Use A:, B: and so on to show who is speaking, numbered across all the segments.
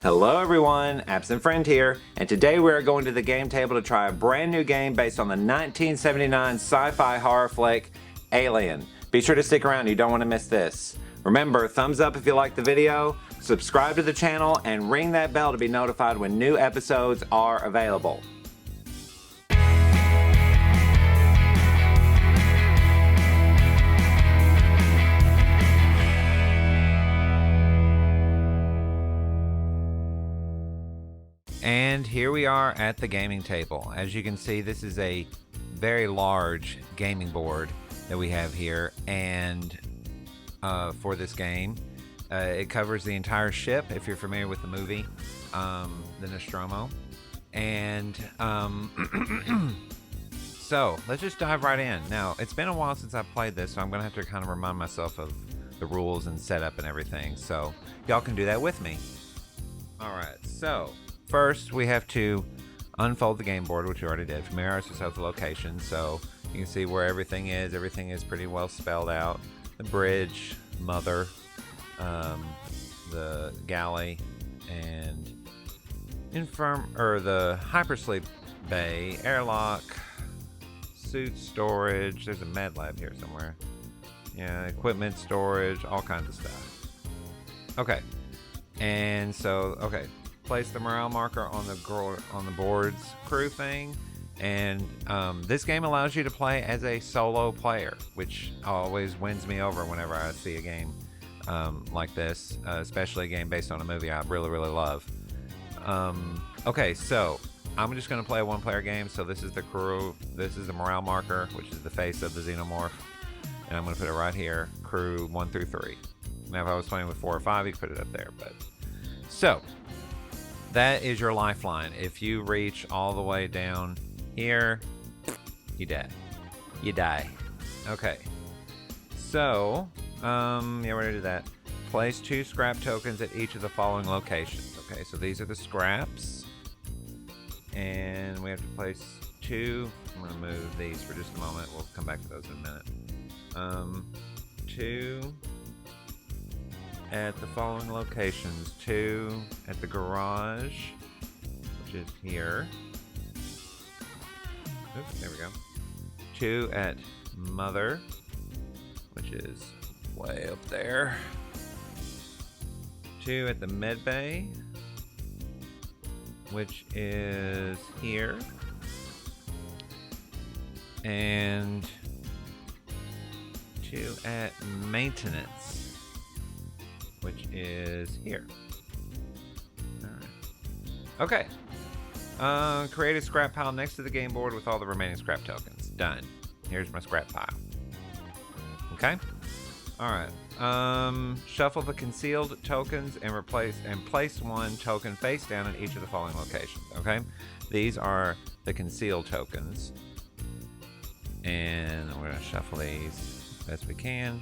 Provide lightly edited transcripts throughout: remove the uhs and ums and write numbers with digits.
A: Hello everyone, Absent Friend here, and today we are going to the game table to try a brand new game based on the 1979 sci-fi horror flick, Alien. Be sure to stick around, you don't want to miss this. Remember, thumbs up if you like the video, subscribe to the channel, and ring that bell to be notified when new episodes are available. And here we are at the gaming table. As you can see, this is a very large gaming board that we have here, and for this game, it covers the entire ship, if you're familiar with the movie, the Nostromo. And so let's just dive right in. Now, it's been a while since I've played this, so I'm gonna have to kind of remind myself of the rules and setup and everything, so y'all can do that with me. All right, so first, we have to unfold the game board, which we already did. Familiarize yourself with the location, so you can see where everything is. Everything is pretty well spelled out. The bridge, mother, the galley, and the hypersleep bay, airlock, suit storage. There's a med lab here somewhere. Yeah, equipment storage, all kinds of stuff. Okay, and so place the morale marker on the board's crew thing, and this game allows you to play as a solo player, which always wins me over whenever I see a game like this, especially a game based on a movie I really love. Okay, so I'm just going to play a one-player game. So this is the crew, this is the morale marker, which is the face of the xenomorph, and I'm going to put it right here, crew 1 through 3. Now if I was playing with 4 or 5, you could put it up there, but so that is your lifeline. If you reach all the way down here, you die. You die. Okay. So, yeah, we're gonna do that. Place 2 scrap tokens at each of the following locations. Okay, so these are the scraps. And we have to place 2. I'm gonna move these for just a moment. We'll come back to those in a minute. 2 at the following locations. 2 at the garage, which is here. Oops, there we go. 2 at mother, which is way up there. 2 at the med bay, which is here. And 2 at maintenance, which is here. All right. Okay. Create a scrap pile next to the game board with all the remaining scrap tokens. Done. Here's my scrap pile. Okay. All right. Shuffle the concealed tokens and place 1 token face down in each of the following locations. Okay. These are the concealed tokens, and we're gonna shuffle these as best we can.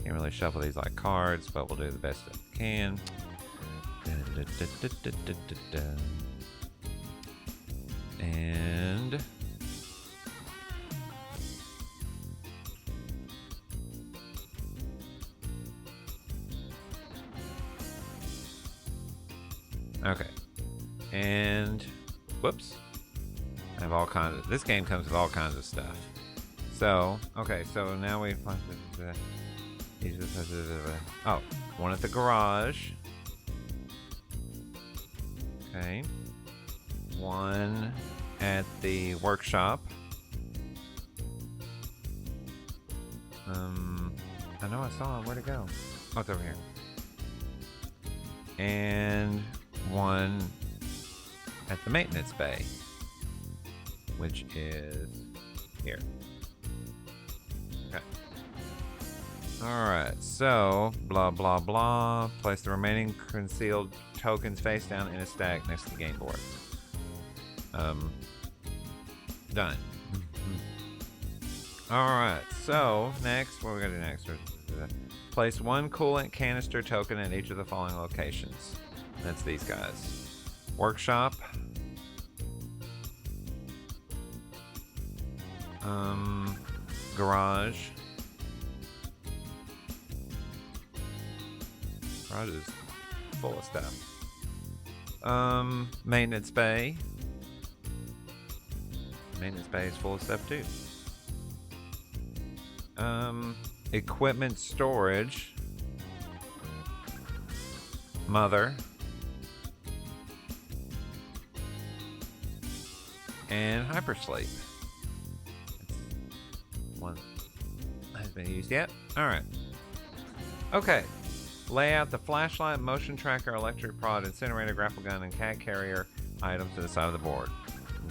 A: Can't really shuffle these like cards, but we'll do the best that we can. And okay. And whoops. I have all kinds of, this game comes with all kinds of stuff. So, okay, so now we find oh, 1 at the garage. Okay. 1 at the workshop. I know I saw it. Where'd it go? Oh, it's over here. And 1 at the maintenance bay, which is here. Okay. Alright, so blah blah blah. Place the remaining concealed tokens face down in a stack next to the game board. Done. Alright, so next, what are we gonna do next? Place 1 coolant canister token in each of the following locations. That's these guys. Workshop. Garage. Garage is full of stuff. Maintenance bay. Maintenance bay is full of stuff too. Equipment storage. Mother. And hypersleep. One has been used yet. Alright. Okay. Lay out the flashlight, motion tracker, electric prod, incinerator, grapple gun, and cat carrier items to the side of the board.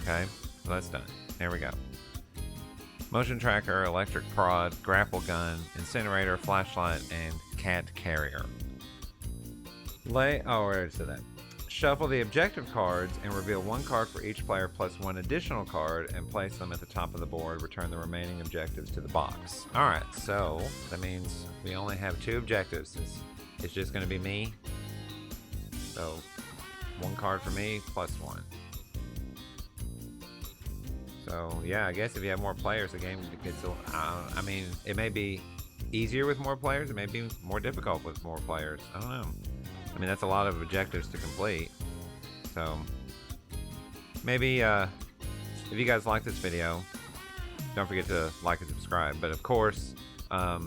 A: Okay, so that's done. There we go. Motion tracker, electric prod, grapple gun, incinerator, flashlight, and cat carrier. Where is that? Shuffle the objective cards and reveal one card for each player plus one additional card and place them at the top of the board. Return the remaining objectives to the box. Alright, so that means we only have 2 objectives since it's just going to be me. So, 1 card for me plus 1. So, yeah, I guess if you have more players, the game gets I mean, it may be easier with more players. It may be more difficult with more players. I don't know. I mean, that's a lot of objectives to complete. So, maybe, if you guys like this video, don't forget to like and subscribe. But, of course,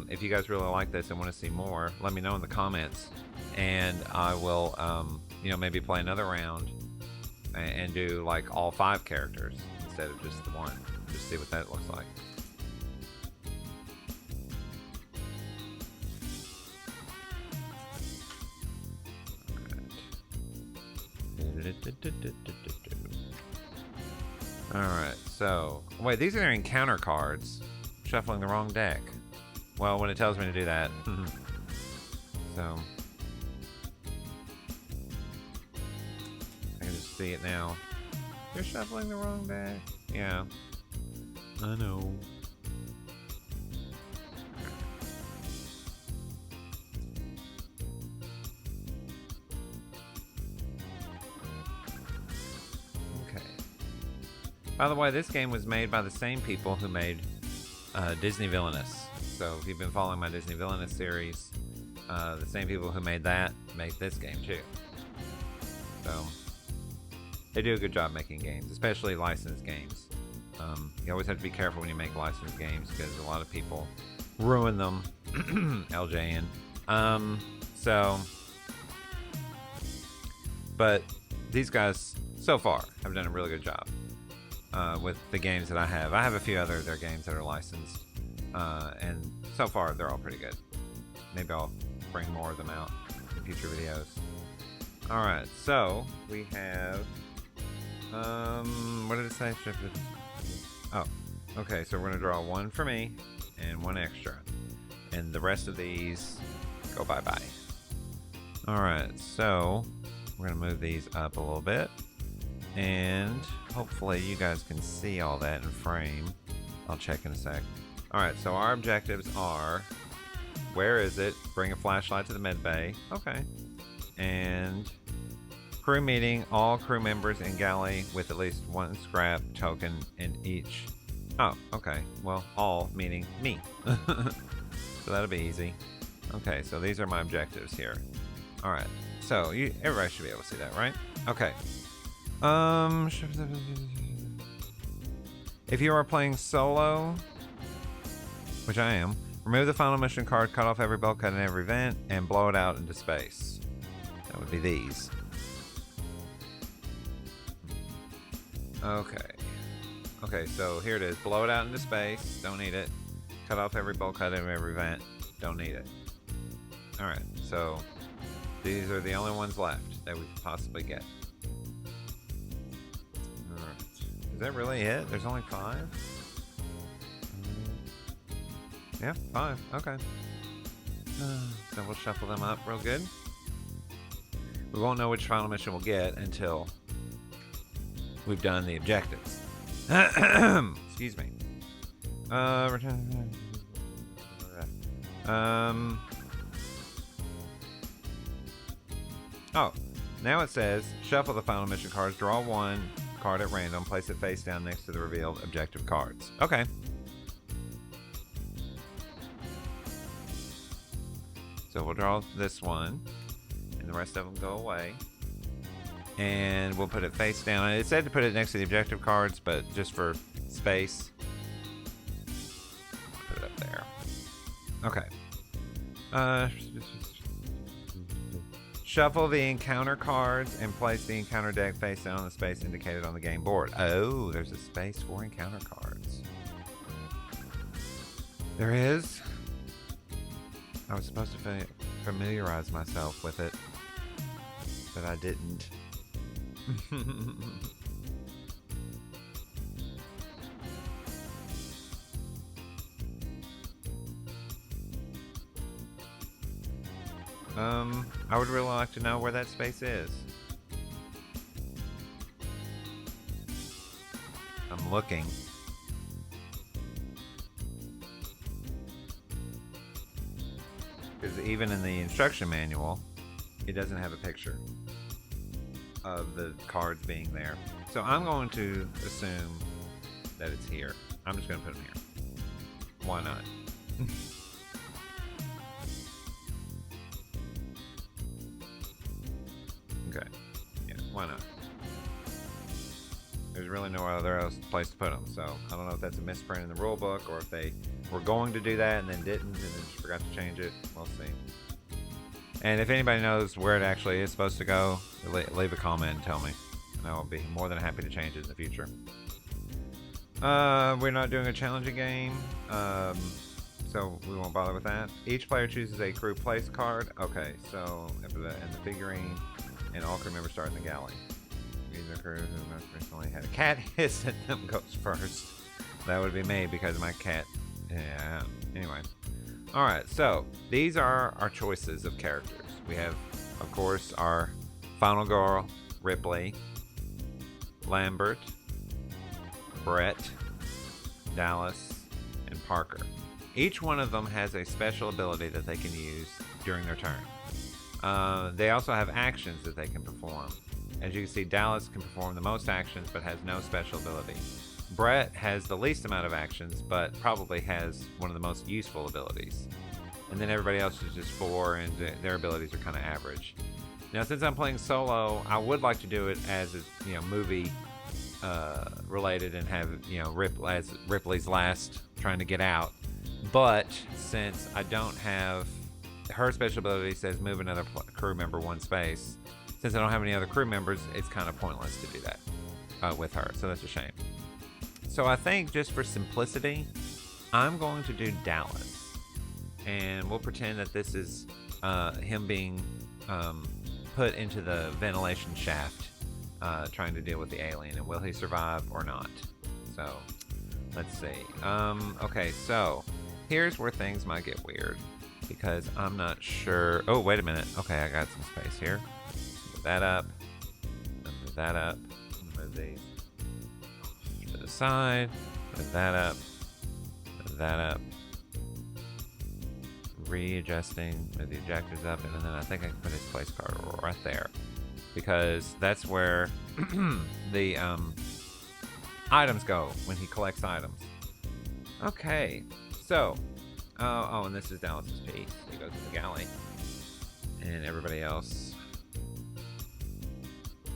A: if you guys really like this and want to see more, let me know in the comments. And I will, you know, maybe play another round and do, like, all 5 characters instead of just the 1. Just see what that looks like. Alright, so... Wait, these are encounter cards. Shuffling the wrong deck. Well, when it tells me to do that. So... I can just see it now. You're shuffling the wrong deck. Yeah. I know. By the way, this game was made by the same people who made Disney Villainous. So if you've been following my Disney Villainous series, the same people who made that made this game too. So they do a good job making games, especially licensed games. You always have to be careful when you make licensed games because a lot of people ruin them. LJN. But these guys so far have done a really good job. With the games that I have. I have a few other their games that are licensed, and so far they're all pretty good. Maybe I'll bring more of them out in future videos. Alright, so we have, what did it say? Oh, okay, so we're going to draw 1 for me and 1 extra. And the rest of these go bye-bye. Alright, so we're going to move these up a little bit. And hopefully you guys can see all that in frame. I'll check in a sec. Alright, so our objectives are, where is it? Bring a flashlight to the med bay. Okay. And crew meeting, all crew members in galley with at least 1 scrap token in each. Oh, okay. Well, all meaning me. So that'll be easy. Okay, so these are my objectives here. Alright, so everybody should be able to see that, right? Okay. If you are playing solo, which I am, remove the final mission card, cut off every belt cut in every vent, and blow it out into space. That would be these. Okay. Okay, so here it is. Blow it out into space. Don't need it. Cut off every bolt cut in every vent. Don't need it. Alright, so these are the only ones left that we could possibly get. Is that really it? There's only 5? Yeah, 5. Okay. So we'll shuffle them up real good. We won't know which final mission we'll get until we've done the objectives. Excuse me. Oh, now it says shuffle the final mission cards, draw 1 card at random, place it face down next to the revealed objective cards. Okay. So we'll draw this one, and the rest of them go away. And we'll put it face down. It said to put it next to the objective cards, but just for space, put it up there. Okay. Shuffle the encounter cards and place the encounter deck face down on the space indicated on the game board. Oh, there's a space for encounter cards. There is. I was supposed to familiarize myself with it, but I didn't. I would really like to know where that space is. I'm looking. Because even in the instruction manual, it doesn't have a picture of the cards being there. So I'm going to assume that it's here. I'm just going to put them here. Why not? Okay. Yeah, why not? There's really no other place to put them. So I don't know if that's a misprint in the rule book or if they were going to do that and then didn't and then just forgot to change it. We'll see. And if anybody knows where it actually is supposed to go, leave a comment and tell me. And I will be more than happy to change it in the future. We're not doing a challenging game, so we won't bother with that. Each player chooses a crew place card. Okay, so and the figurine, and all crew members start in the galley. Either crew who most recently had a cat hiss at them goes first. That would be me because my cat. Yeah. Anyway. Alright, so these are our choices of characters. We have, of course, our final girl, Ripley, Lambert, Brett, Dallas, and Parker. Each one of them has a special ability that they can use during their turn. They also have actions that they can perform. As you can see, Dallas can perform the most actions but has no special ability. Brett has the least amount of actions, but probably has one of the most useful abilities. And then everybody else is just 4, and their abilities are kind of average. Now, since I'm playing solo, I would like to do it as a movie related and have Ripley's last trying to get out. But since I don't have her special ability says move another crew member one space. Since I don't have any other crew members, it's kind of pointless to do that with her. So that's a shame. So I think just for simplicity, I'm going to do Dallas. And we'll pretend that this is him being put into the ventilation shaft, trying to deal with the alien. And will he survive or not? So let's see. Okay, so here's where things might get weird. Because I'm not sure. Oh, wait a minute. Okay, I got some space here. Move that up. Move that up. Move these to the side. Move that up. Move that up. Readjusting. Move the objectives up. And then I think I can put his place card right there. Because that's where the items go when he collects items. Okay, so. Oh, and this is Dallas's piece. He goes to the galley. And everybody else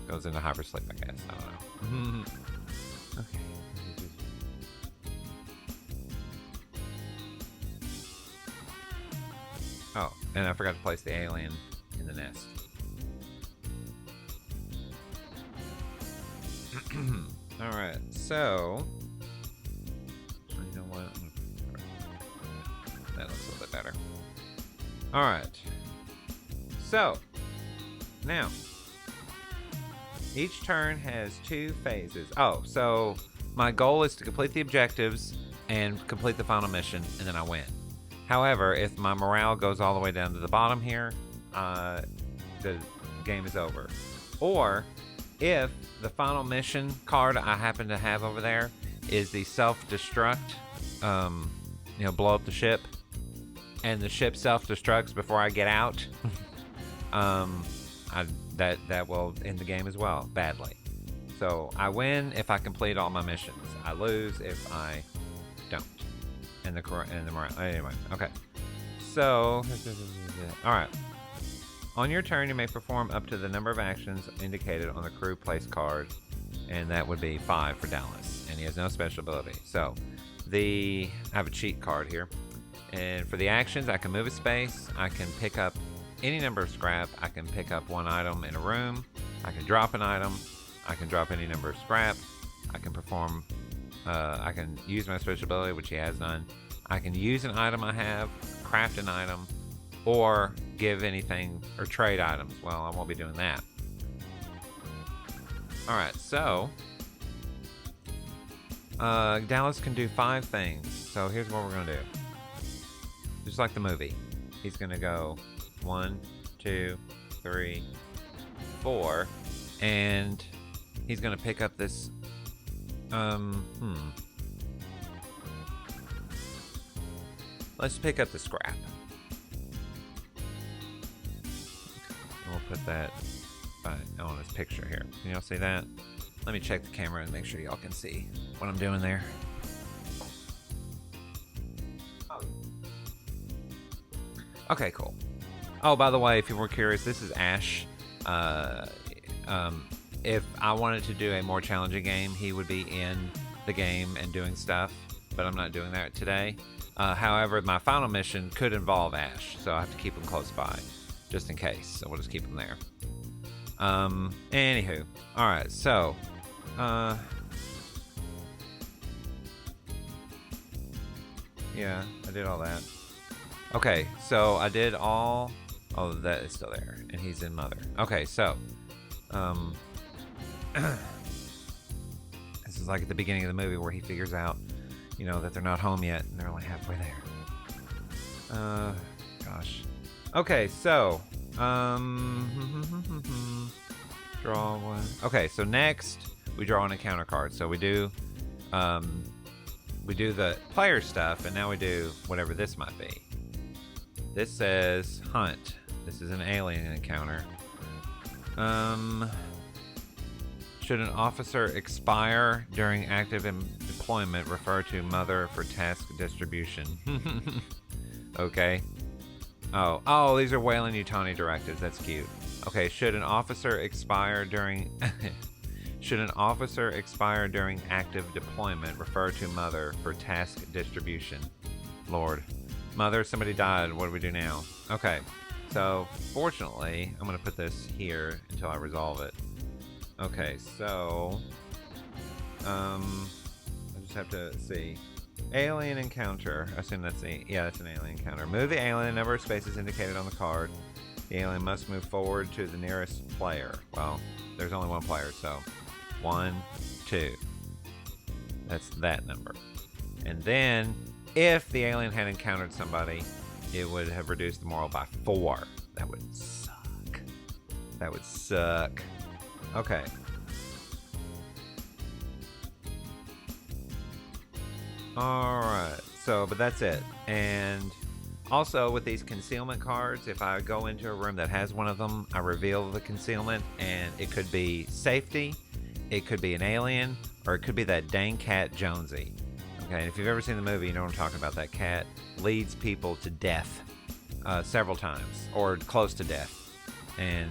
A: goes into hypersleep, I guess. I don't know. Okay. Oh, and I forgot to place the alien in the nest. Alright, so... You know what? That looks a little bit better. Alright. So, now, each turn has 2 phases. Oh, so my goal is to complete the objectives and complete the final mission, and then I win. However, if my morale goes all the way down to the bottom here, the game is over. Or, if the final mission card I happen to have over there is the self-destruct, blow up the ship, and the ship self-destructs before I get out, that will end the game as well, badly. So I win if I complete all my missions. I lose if I don't. And the morale. Anyway, okay. So, all right. On your turn, you may perform up to the number of actions indicated on the crew place card, and that would be 5 for Dallas, and he has no special ability. So, I have a cheat card here, and for the actions, I can move a space, I can pick up any number of scrap, I can pick up one item in a room, I can drop an item, I can drop any number of scrap, I can perform, I can use my special ability, which he has none, I can use an item I have, craft an item, or give anything or trade items. Well, I won't be doing that. Alright, so Dallas can do 5 things. So here's what we're gonna do. Just like the movie. He's gonna go 1, 2, 3, 4, and he's gonna pick up this let's pick up the scrap. We'll put that on his picture here. Can y'all see that? Let me check the camera and make sure y'all can see what I'm doing there. Okay, cool. Oh, by the way, if you were curious, this is Ash. If I wanted to do a more challenging game, he would be in the game and doing stuff, but I'm not doing that today. However, my final mission could involve Ash, so I have to keep him close by, just in case. So we'll just keep him there. Anywho, all right. So, yeah, I did all that. Okay, so I did all. Oh, that is still there, and he's in Mother. Okay, so, this is like at the beginning of the movie where he figures out, you know, that they're not home yet, and they're only halfway there. Gosh. Okay, so, draw one. Okay, so next we draw an encounter card. So we do the player stuff, and now we do whatever this might be. This says hunt. This is an alien encounter. Should an officer expire during active deployment, refer to Mother for task distribution. Okay. Oh, these are Wayland Yutani directives. That's cute. Okay, should an officer expire during active deployment, refer to Mother for task distribution. Lord. Mother, somebody died. What do we do now? Okay. So, fortunately, I'm going to put this here until I resolve it. Okay, so I just have to see. Alien encounter. I assume that's that's an alien encounter. Move the alien, number of spaces indicated on the card. The alien must move forward to the nearest player. Well, there's only one player, so 1, 2. That's that number. And then, if the alien had encountered somebody, it would have reduced the moral by 4. That would suck. That would suck. Okay. Alright, so, but that's it. And also with these concealment cards, if I go into a room that has one of them, I reveal the concealment, and it could be safety, it could be an alien, or it could be that dang cat Jonesy. Okay, and if you've ever seen the movie, you know what I'm talking about. That cat leads people to death several times, or close to death. And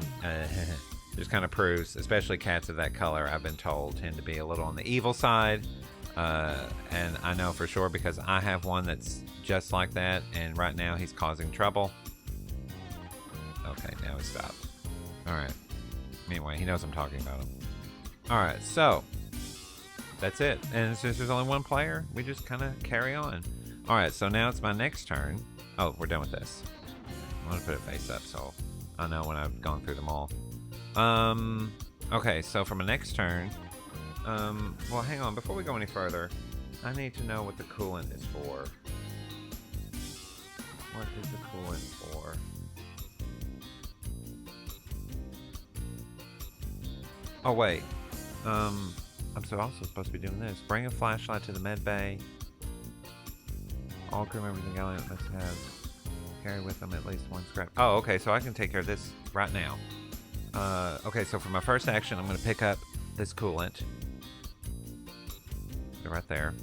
A: just kind of proves, especially cats of that color, I've been told, tend to be a little on the evil side. And I know for sure because I have one that's just like that, and right now he's causing trouble. Okay, now he stopped. Alright. Anyway, he knows I'm talking about him. Alright, so that's it. And since there's only one player, we just kind of carry on. Alright, so now it's my next turn. Oh, we're done with this. I'm going to put it face up so I know when I've gone through them all. Okay, so for my next turn, well, hang on. Before we go any further, I need to know what the coolant is for. What is the coolant for? Oh, wait. I'm also supposed to be doing this. Bring a flashlight to the med bay. All crew members and gallant must have carry with them at least one scrap. Oh, okay, so I can take care of this right now. Okay, so for my first action, I'm going to pick up this coolant. Right there.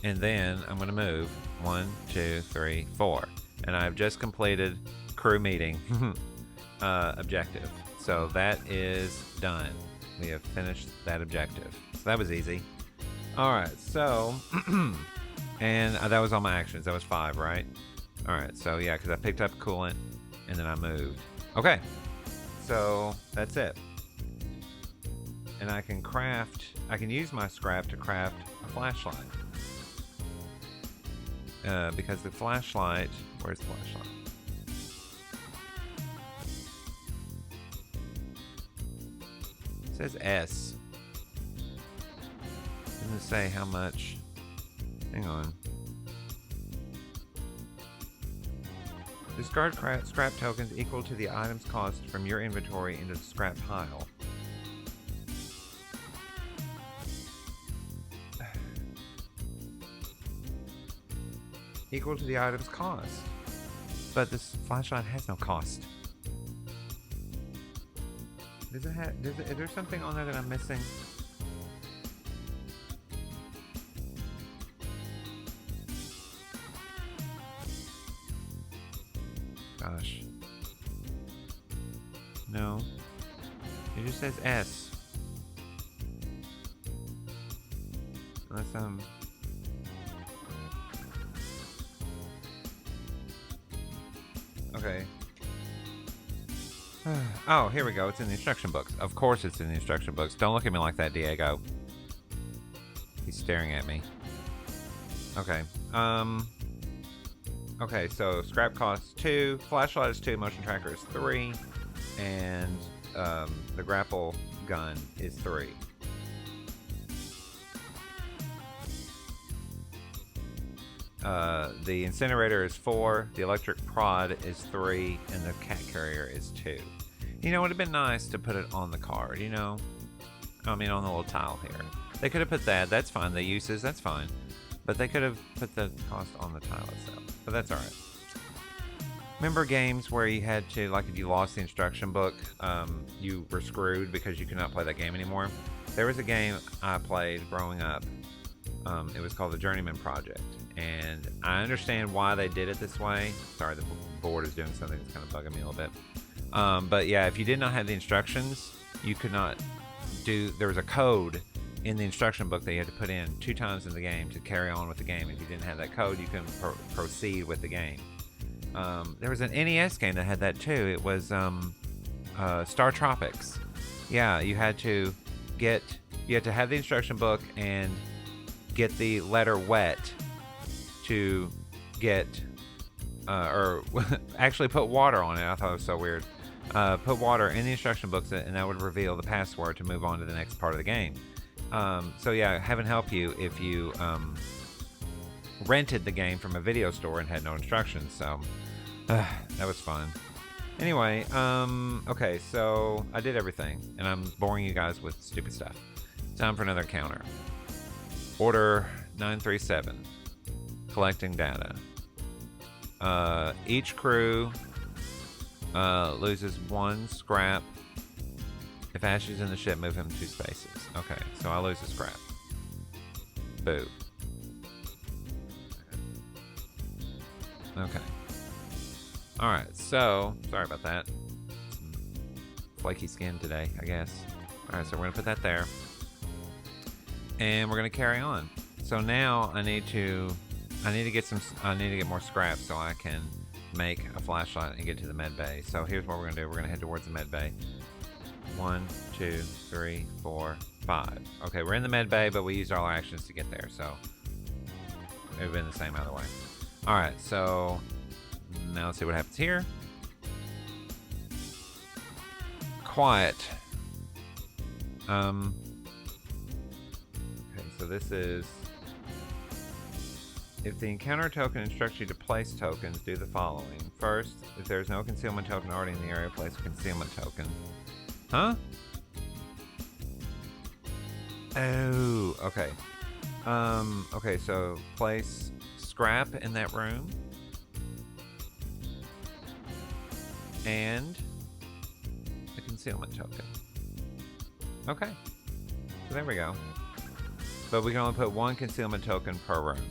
A: And then I'm going to move 1, 2, 3, 4. And I've just completed crew meeting. objective. So that is done. We have finished that objective. So that was easy. Alright, so... and that was all my actions. That was 5, right? Alright, so yeah, because I picked up coolant, and then I moved. Okay, so that's it. And I can use my scrap to craft a flashlight. Because the flashlight... Where's the flashlight? It says S. Doesn't say how much. Hang on. Discard scrap tokens equal to the item's cost from your inventory into the scrap pile. Equal to the item's cost. But this flashlight has no cost. Does it have... is there something on there that I'm missing? Gosh. No. It just says S. Unless okay. Oh, here we go. It's in the instruction books. Of course it's in the instruction books. Don't look at me like that, Diego. He's staring at me. Okay. Okay, so scrap costs 2, flashlight is 2, motion tracker is 3, and the grapple gun is 3. The incinerator is 4, the electric prod is 3, and the cat carrier is 2. You know, it would have been nice to put it on the card, you know? I mean, on the little tile here. They could have put that, that's fine. The uses, that's fine. But they could have put the cost on the tile itself. But that's alright. Remember games where you had to, like if you lost the instruction book, you were screwed because you could not play that game anymore? There was a game I played growing up. It was called the Journeyman Project. And I understand why they did it this way. Sorry, the board is doing something that's kind of bugging me a little bit. But yeah, if you did not have the instructions, you could not do... There was a code in the instruction book that you had to put in 2 times in the game to carry on with the game. If you didn't have that code, you couldn't proceed with the game. There was an NES game that had that too. It was Star Tropics. Yeah, you had to have the instruction book and get the letter wet to get, or actually put water on it. I thought it was so weird. Put water in the instruction books and that would reveal the password to move on to the next part of the game. So yeah, heaven help you if you rented the game from a video store and had no instructions. So that was fun. Anyway, okay, so I did everything, and I'm boring you guys with stupid stuff. Time for another encounter. Order 937. Collecting data. Each crew loses 1 scrap. If Ash is in the ship, move him 2 spaces. Okay, so I lose a scrap. Boo. Okay. Alright, so, sorry about that. Flaky skin today, I guess. Alright, so we're gonna put that there. And we're gonna carry on. So now I need to get more scrap so I can make a flashlight and get to the med bay. So here's what we're gonna do. We're gonna head towards the med bay. 1, 2, 3, 4, 5. Okay, we're in the med bay, but we used all our actions to get there, so it would have been the same either way. Alright, so now let's see what happens here. Quiet. Okay, so this is... If the encounter token instructs you to place tokens, do the following. First, if there is no concealment token already in the area, place a concealment token. Huh? Oh, okay. Okay, so place scrap in that room. And a concealment token. Okay. So there we go. But we can only put 1 concealment token per room.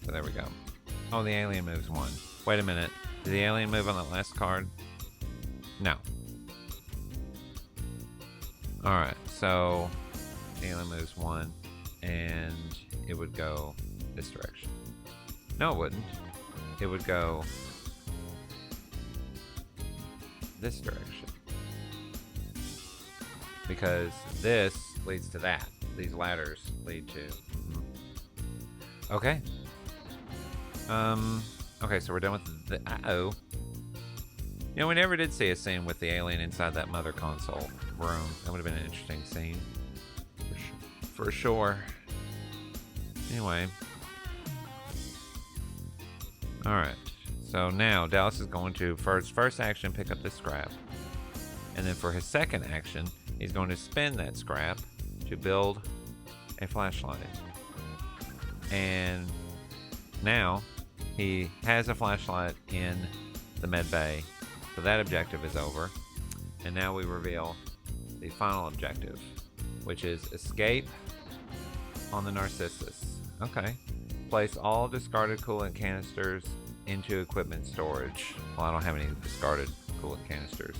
A: So there we go. Oh, the alien moves 1. Wait a minute. Did the alien move on that last card? No. Alright, so alien moves 1, and it would go this direction. No, it wouldn't. It would go this direction. Because this leads to that. These ladders lead to... Okay. Okay, so we're done with the... Uh-oh. You know, we never did see a scene with the alien inside that mother console room. That would have been an interesting scene. For sure. Anyway. Alright. So now, Dallas is going to, for his first action, pick up this scrap. And then for his second action, he's going to spin that scrap to build a flashlight. And now, he has a flashlight in the med bay. So that objective is over. And now we reveal the final objective, which is escape on the Narcissus. Okay. Place all discarded coolant canisters into equipment storage. Well, I don't have any discarded coolant canisters.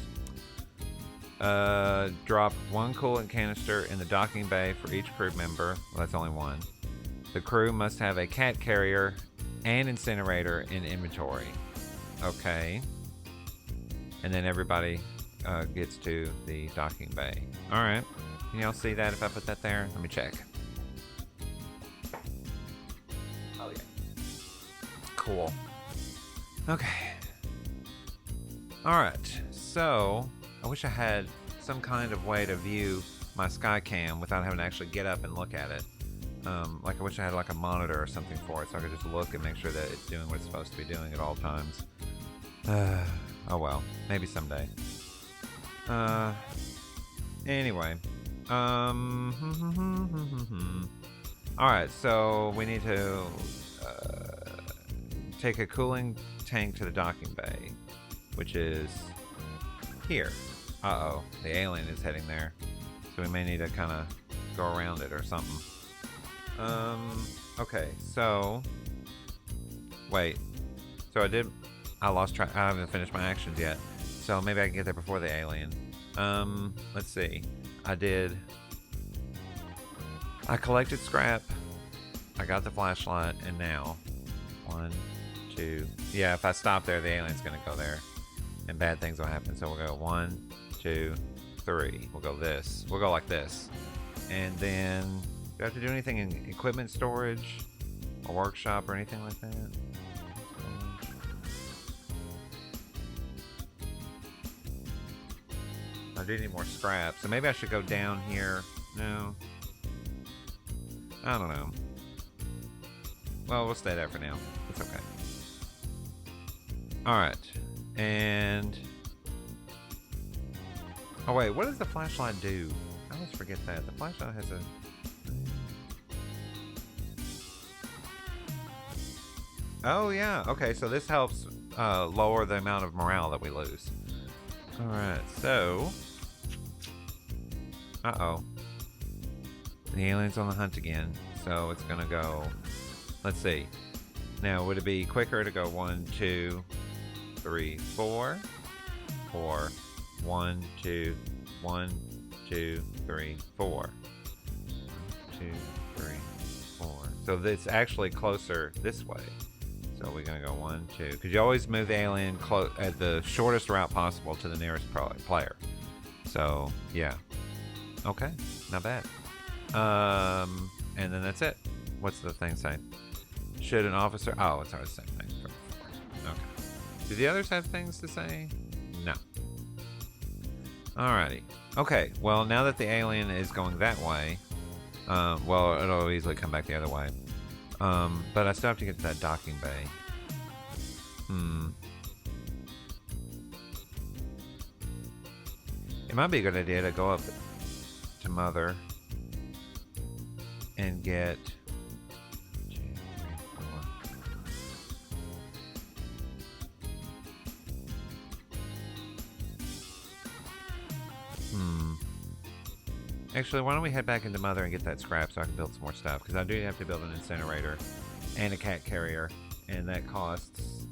A: Drop 1 coolant canister in the docking bay for each crew member. Well, that's only 1. The crew must have a cat carrier and incinerator in inventory. Okay. And then everybody gets to the docking bay. Alright. Can y'all see that if I put that there? Let me check. Oh, yeah. Cool. Okay. Alright. So, I wish I had some kind of way to view my Skycam without having to actually get up and look at it. Like I wish I had like a monitor or something for it so I could just look and make sure that it's doing what it's supposed to be doing at all times. Oh well, maybe someday. Anyway. Alright, so we need to take a cooling tank to the docking bay, which is here. Uh-oh, the alien is heading there. So we may need to kind of go around it or something. Okay, so... Wait. So I lost track. I haven't finished my actions yet. So maybe I can get there before the alien. Let's see. I collected scrap. I got the flashlight, and now... 1, 2... Yeah, if I stop there, the alien's gonna go there. And bad things will happen. So we'll go 1, 2, 3. We'll go this. We'll go like this. And then... Do I have to do anything in equipment storage? A workshop or anything like that? I do need more scrap. So maybe I should go down here. No. I don't know. Well, we'll stay there for now. It's okay. Alright. And... Oh wait, what does the flashlight do? I always forget that. The flashlight has a... Oh yeah, okay, so this helps lower the amount of morale that we lose. Alright, so... Uh-oh. The alien's on the hunt again, so it's gonna go... Let's see. Now, would it be quicker to go 1, 2, 3, 4? Or 1, 2, 1, 2, 3, 4. 1, 2, 3, 4. So it's actually closer this way. So we're gonna go 1, 2. Because you always move the alien at the shortest route possible to the nearest player. So yeah. Okay, not bad. And then that's it. What's the thing say? Should an officer... Oh, it's always the same thing. Okay. Do the others have things to say? No. Alrighty. Okay, well, now that the alien is going that way... well, it'll easily come back the other way. But I still have to get to that docking bay. It might be a good idea to go up to Mother and get... 2, 3, 4. Actually, why don't we head back into Mother and get that scrap so I can build some more stuff? Because I do have to build an incinerator and a cat carrier, and that costs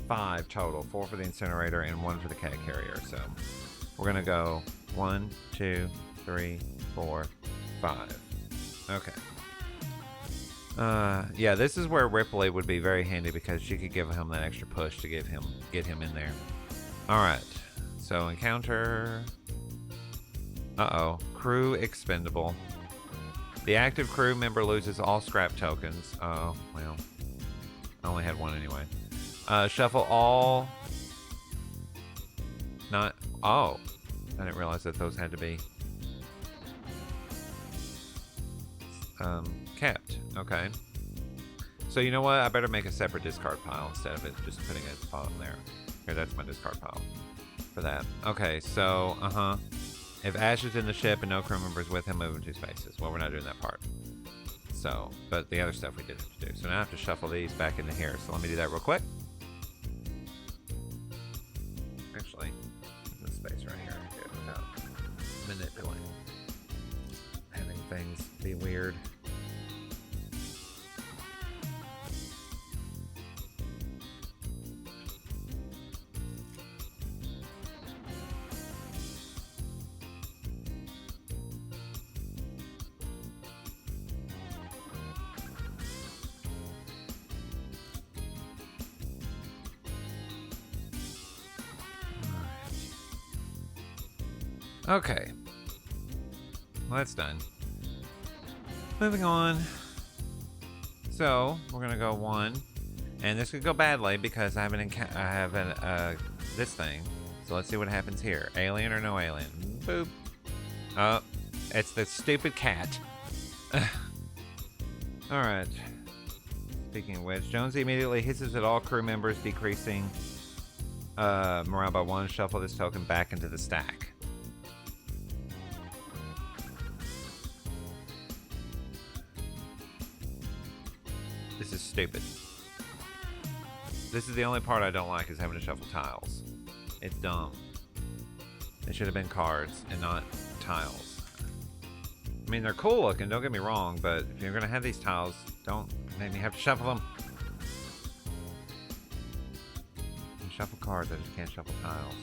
A: 5 total. 4 for the incinerator and 1 for the cat carrier. So we're going to go 1, 2, 3, 4, 5. Okay. Yeah, this is where Ripley would be very handy because she could give him that extra push to get him in there. All right. So encounter. Uh-oh. Crew expendable. The active crew member loses all scrap tokens. Oh, well. I only had 1 anyway. Shuffle all. Not. Oh. I didn't realize that those had to be kept. Okay. So you know what? I better make a separate discard pile instead of it just putting it at the bottom there. Here, that's my discard pile for that. Okay, so, if Ash is in the ship and no crew members with him, move in 2 spaces. Well, we're not doing that part. So, but the other stuff we did have to do. So now I have to shuffle these back into here. So let me do that real quick. Actually, there's a space right here. I can do it without manipulating. Having things be weird. Okay. Well, that's done. Moving on. So, we're going to go 1. And this could go badly because I have this thing. So let's see what happens here. Alien or no alien? Boop. Oh, it's the stupid cat. Alright. Speaking of which, Jonesy immediately hisses at all crew members, decreasing morale by 1. Shuffle this token back into the stack. This is stupid. This is the only part I don't like, is having to shuffle tiles. It's dumb. It should have been cards and not tiles. I mean, they're cool looking, don't get me wrong, but if you're going to have these tiles, don't make me have to shuffle them. I can shuffle cards, I just can't shuffle tiles.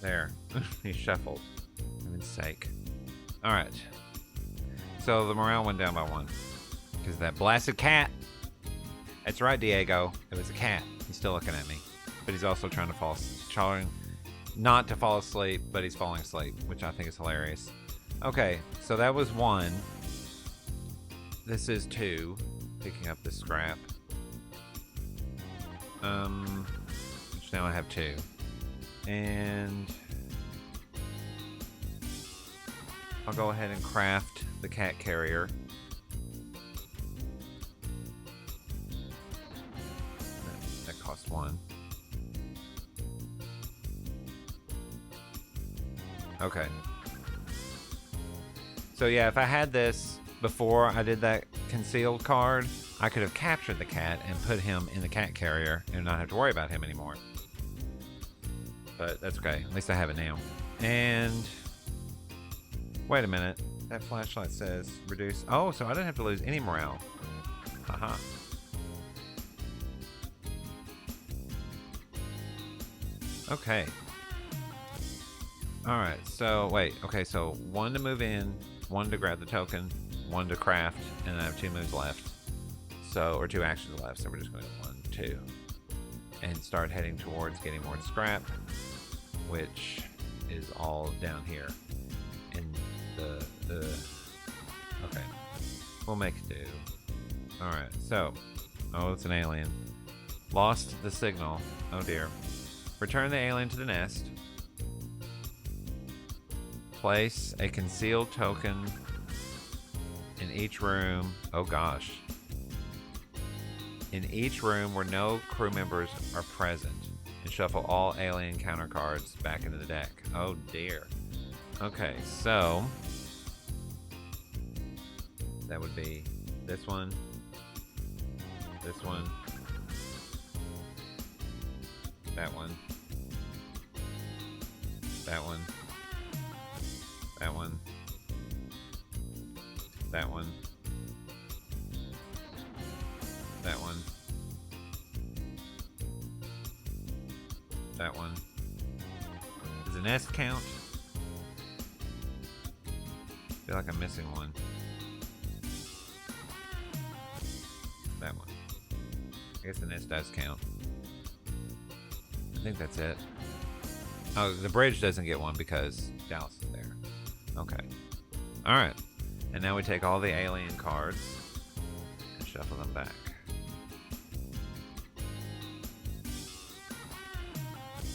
A: There. He shuffled. For heaven's sake. Alright. So the morale went down by 1. Because that blasted cat. That's right, Diego. It was a cat. He's still looking at me. But he's also trying not to fall asleep, but he's falling asleep, which I think is hilarious. Okay, so that was 1. This is 2. Picking up the scrap. Which now I have 2. And I'll go ahead and craft the cat carrier. That cost 1. Okay. So yeah, if I had this before I did that concealed card, I could have captured the cat and put him in the cat carrier and not have to worry about him anymore. But that's okay. At least I have it now. And wait a minute. That flashlight says reduce. Oh, so I didn't have to lose any morale. Haha. Okay. Alright, so wait. Okay, so 1 to move in, 1 to grab the token, 1 to craft, and I have 2 moves left. So, or 2 actions left. So we're just going to go 1, 2. And start heading towards getting more scrap, which is all down here in the okay, we'll make do. All right, so it's an alien. Lost the signal. Oh dear. Return the alien to the nest. Place a concealed token in each room. Oh gosh. In each room where no crew members are present, and shuffle all alien counter cards back into the deck. Oh dear. Okay, so that would be this one, that one, that one, that one, That one. That one. That one. Does the nest count? I feel like I'm missing one. That one. I guess the nest does count. I think that's it. Oh, the bridge doesn't get one because Dallas is there. Okay. Alright. And now we take all the alien cards and shuffle them back.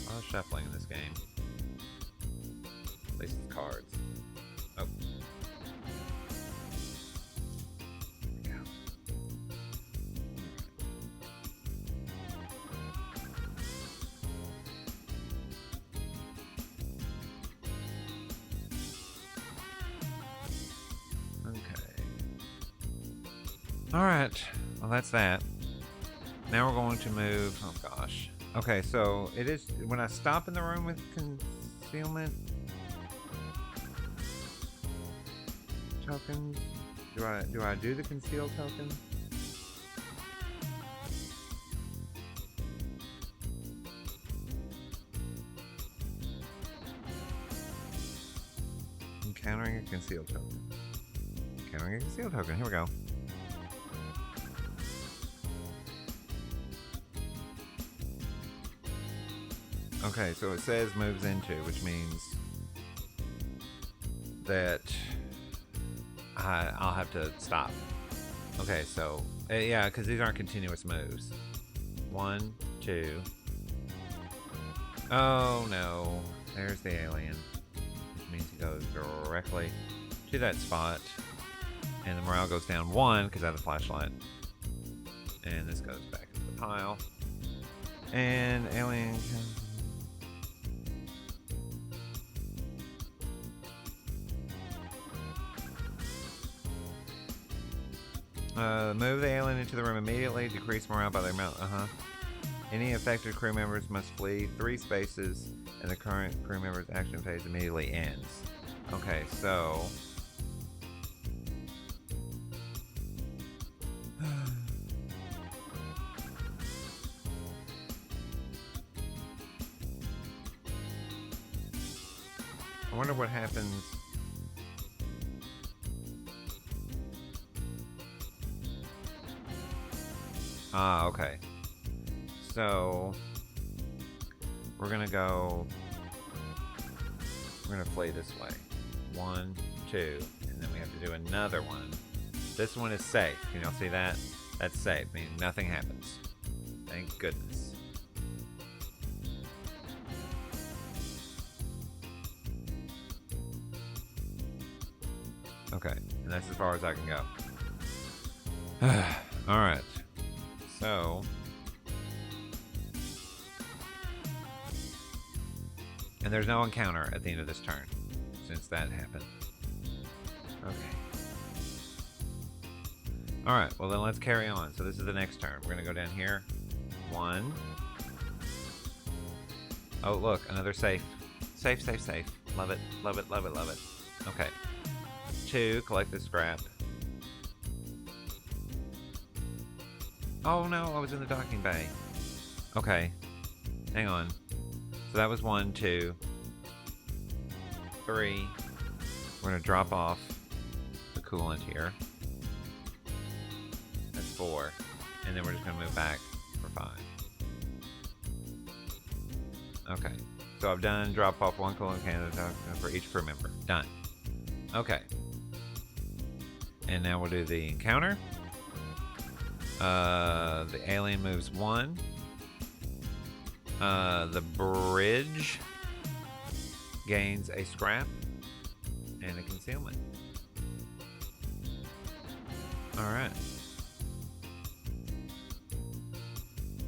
A: A lot of shuffling in this game. At least it's cards. Oh. There we go. Alright, well that's that. Now we're going to move, oh gosh. Okay, so it is, when I stop in the room with concealment tokens, do I do the conceal token? Encountering a conceal token. Encountering a conceal token, here we go. Okay, so it says moves into, which means that I'll have to stop. Okay, so, yeah, because these aren't continuous moves. 1, 2. Oh, no. There's the alien, which means he goes directly to that spot. And the morale goes down 1 because I have the flashlight. And this goes back into the pile. And alien... move the alien into the room immediately. Decrease morale by the amount. Any affected crew members must flee 3 spaces, and the current crew member's action phase immediately ends. Okay, so... I wonder what happens... Ah, okay. So we're gonna flee this way. 1, 2, and then we have to do another one. This one is safe. Can y'all see that? That's safe, meaning nothing happens. Thank goodness. Okay, and that's as far as I can go. Alright. So, and there's no encounter at the end of this turn, since that happened. Okay. Alright, well then let's carry on. So this is the next turn. We're going to go down here. 1. Oh, look, another safe. Safe, safe, safe. Love it, love it, love it, love it. Okay. 2, collect the scrap. Oh no, I was in the docking bay. Okay. Hang on. So that was 1, 2, 3. We're gonna drop off the coolant here. That's 4. And then we're just gonna move back for 5. Okay. So I've done drop off 1 coolant can for each crew member. Done. Okay. And now we'll do the encounter. The alien moves 1. The bridge gains a scrap and a concealment. Alright.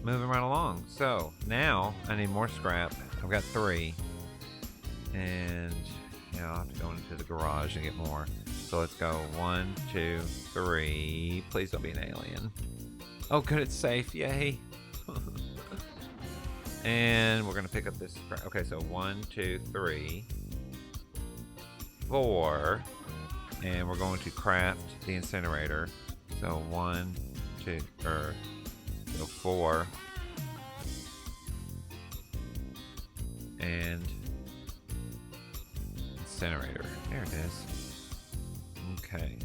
A: Moving right along. So, now I need more scrap. I've got 3. And, yeah, I'll have to go into the garage and get more. So let's go 1, 2, 3. Please don't be an alien. Oh, good, it's safe. Yay. And we're going to pick up this. Okay, so 1, 2, 3, 4. and we're going to craft the incinerator. So 1, 2, so 4, and incinerator. There it is. Okay.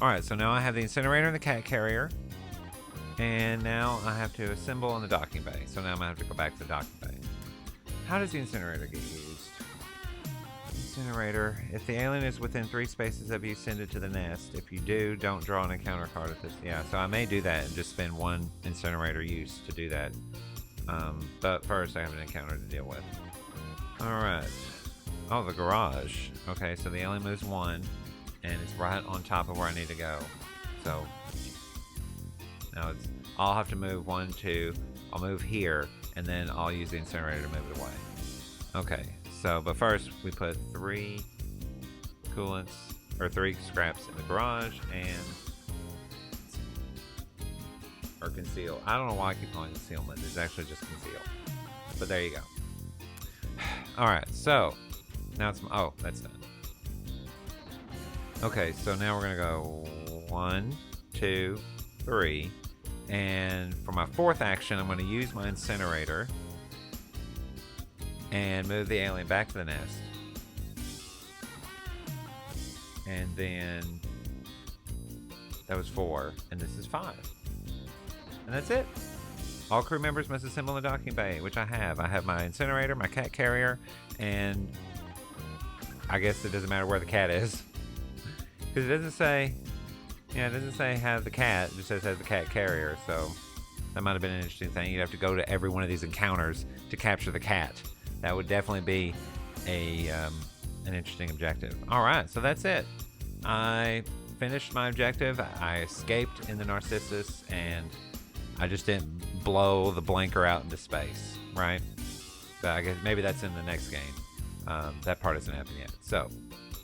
A: Alright, so now I have the incinerator and the cat carrier. And now I have to assemble in the docking bay. So now I'm going to have to go back to the docking bay. How does the incinerator get used? Incinerator. If the alien is within 3 spaces of you, send it to the nest. If you do, don't draw an encounter card at this. Yeah, so I may do that and just spend 1 incinerator use to do that. But first I have an encounter to deal with. Alright. Oh, the garage. Okay, so the alien moves 1, and it's right on top of where I need to go. So now I'll have to move 1, 2. I'll move here, and then I'll use the incinerator to move it away. Okay, so but first we put 3 coolants or 3 scraps in the garage or conceal. I don't know why I keep calling it concealment. It's actually just conceal. But there you go. All right, so now it's that's done. Okay, so now we're gonna go 1, 2, 3. And for my 4th action, I'm going to use my incinerator and move the alien back to the nest. And then that was 4, and this is 5. And that's it. All crew members must assemble in the docking bay, which I have. I have my incinerator, my cat carrier, and I guess it doesn't matter where the cat is. Because it doesn't say... Yeah, it doesn't say have the cat, it just says has the cat carrier, so that might have been an interesting thing. You'd have to go to every one of these encounters to capture the cat. That would definitely be an interesting objective. Alright, so that's it. I finished my objective. I escaped in the Narcissus, and I just didn't blow the blinker out into space, right? But I guess maybe that's in the next game. That part hasn't happened yet. So,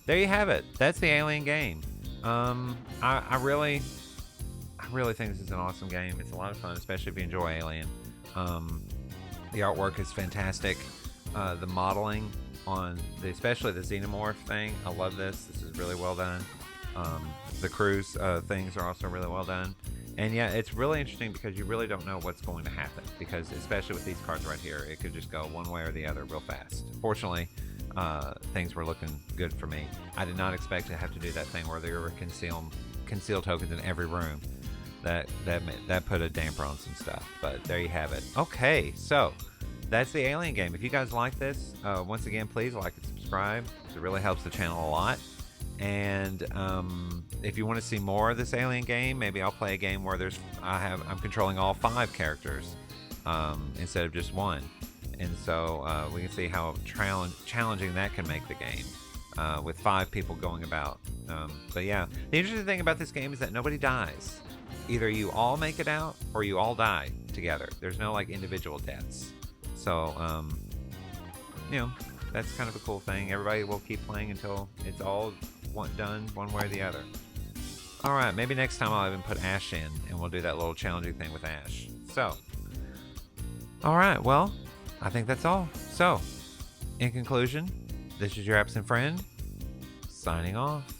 A: there you have it. That's the Alien game. I really think this is an awesome game. It's a lot of fun, especially if you enjoy Alien. The artwork is fantastic. The modeling on especially the xenomorph thing, I love this. This is really well done. The cruise things are also really well done. And yeah, it's really interesting because you really don't know what's going to happen, because especially with these cards right here, it could just go one way or the other real fast. Fortunately, things were looking good for me. I did not expect to have to do that thing where there were conceal tokens in every room. That put a damper on some stuff, but there you have it. Okay, so that's the Alien game. If you guys like this, once again, please like and subscribe. It really helps the channel a lot. And if you want to see more of this Alien game, maybe I'll play a game where I'm controlling all 5 characters instead of just 1. And so we can see how challenging that can make the game with 5 people going about. But yeah, the interesting thing about this game is that nobody dies. Either you all make it out or you all die together. There's no like individual deaths. So, that's kind of a cool thing. Everybody will keep playing until it's all done one way or the other. Alright, maybe next time I'll even put Ash in and we'll do that little challenging thing with Ash. So, alright, well, I think that's all. So, in conclusion, this is your absent friend, signing off.